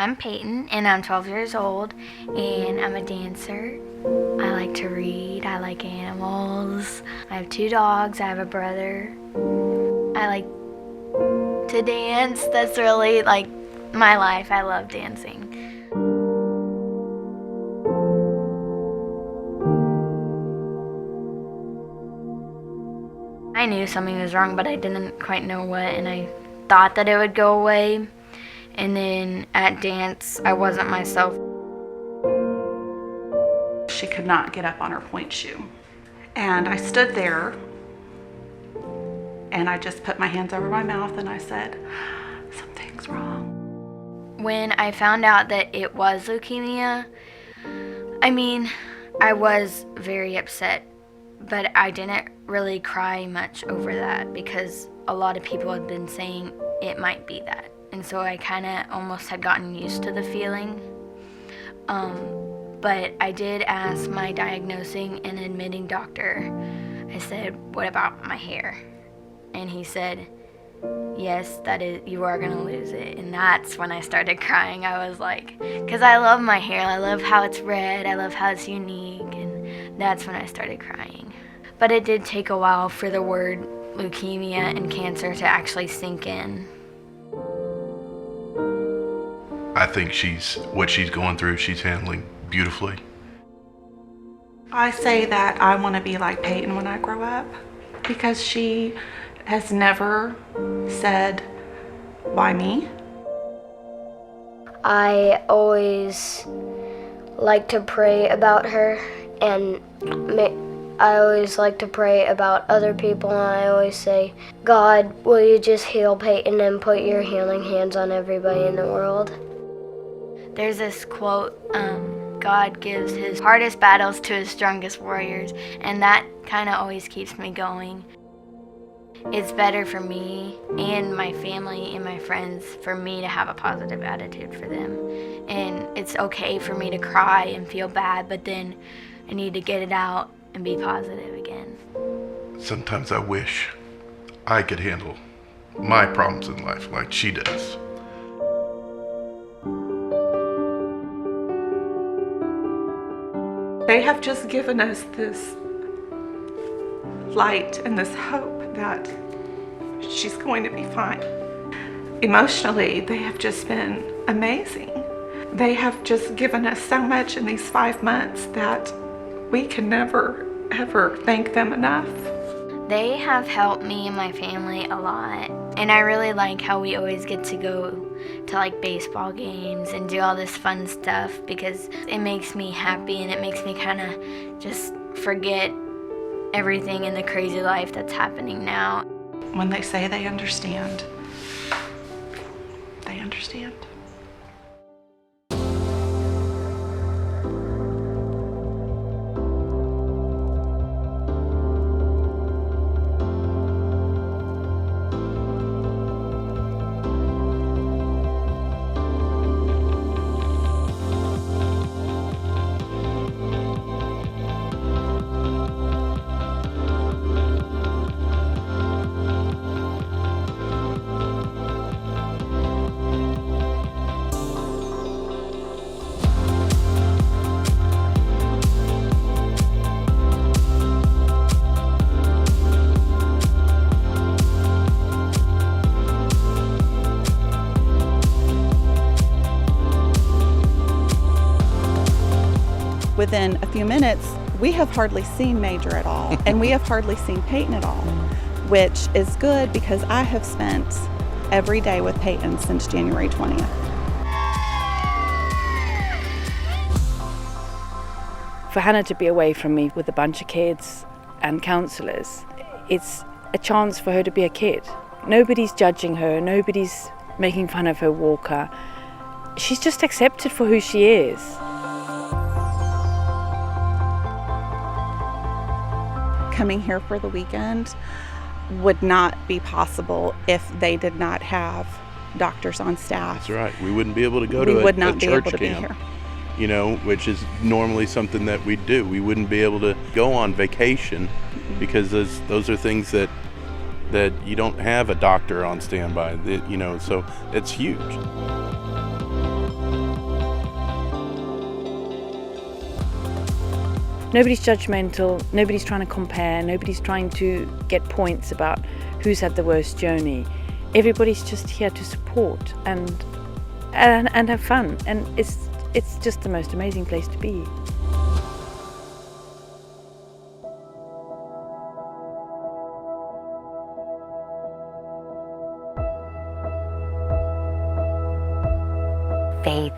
I'm Peyton, and I'm 12 years old, and I'm a dancer. I like to read, I like animals. I have 2 dogs, I have a brother. I like to dance. That's really like my life. I love dancing. I knew something was wrong, but I didn't quite know what, and I thought that it would go away. And then at dance, I wasn't myself. She could not get up on her point shoe. And I stood there and I just put my hands over my mouth and I said, something's wrong. When I found out that it was leukemia, I was very upset, but I didn't really cry much over that because a lot of people had been saying it might be that. And so I kind of almost had gotten used to the feeling. But I did ask my diagnosing and admitting doctor, I said, what about my hair? And he said, yes, you are gonna lose it. And that's when I started crying. I was like, because I love my hair, I love how it's red, I love how it's unique, and that's when I started crying. But it did take a while for the word leukemia and cancer to actually sink in. I think what she's going through, she's handling beautifully. I say that I want to be like Peyton when I grow up because she has never said, why me? I always like to pray about her, and I always like to pray about other people, and I always say, God, will you just heal Peyton and put your healing hands on everybody in the world? There's this quote, God gives his hardest battles to his strongest warriors, and that kind of always keeps me going. It's better for me and my family and my friends for me to have a positive attitude for them. And it's okay for me to cry and feel bad, but then I need to get it out and be positive again. Sometimes I wish I could handle my problems in life like she does. They have just given us this light and this hope that she's going to be fine. Emotionally, they have just been amazing. They have just given us so much in these 5 months that we can never, ever thank them enough. They have helped me and my family a lot, and I really like how we always get to go to like baseball games and do all this fun stuff because it makes me happy and it makes me kind of just forget everything in the crazy life that's happening now. When they say they understand, they understand. Within a few minutes, we have hardly seen Major at all, and we have hardly seen Peyton at all, which is good because I have spent every day with Peyton since January 20th. For Hannah to be away from me with a bunch of kids and counsellors, it's a chance for her to be a kid. Nobody's judging her, nobody's making fun of her walker. She's just accepted for who she is. Coming here for the weekend would not be possible if they did not have doctors on staff. That's right. We wouldn't be able to go to a church camp, you know, which is normally something that we do. We wouldn't be able to go on vacation because those are things that you don't have a doctor on standby, you know, so it's huge. Nobody's judgmental, nobody's trying to compare, nobody's trying to get points about who's had the worst journey. Everybody's just here to support and have fun, and it's just the most amazing place to be. Faith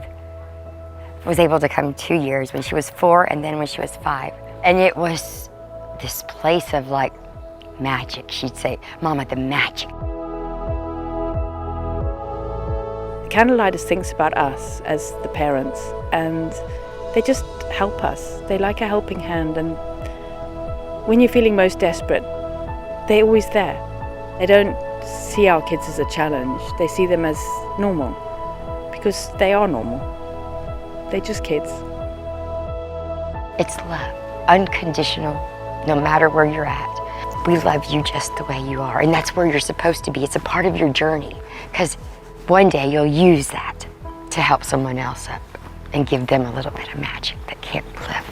was able to come 2 years, when she was 4 and then when she was 5. And it was this place of like magic. She'd say, "Mama, the magic." Candlelighters thinks about us as the parents, and they just help us. They like a helping hand, and when you're feeling most desperate, they're always there. They don't see our kids as a challenge. They see them as normal, because they are normal. They're just kids. It's love, unconditional, no matter where you're at. We love you just the way you are, and that's where you're supposed to be. It's a part of your journey, because one day you'll use that to help someone else up and give them a little bit of magic that can't be left.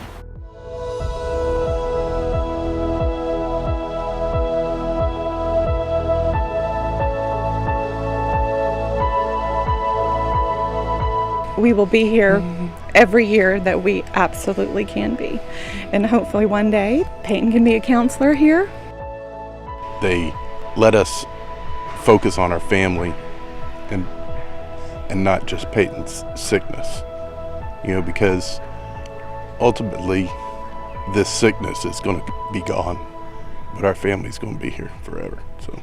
We will be here every year that we absolutely can be. And hopefully one day Peyton can be a counselor here. They let us focus on our family and not just Peyton's sickness, because ultimately this sickness is going to be gone, but our family's going to be here forever. So.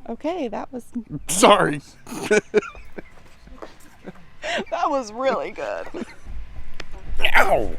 Okay, that was... Sorry. That was really good. Ow!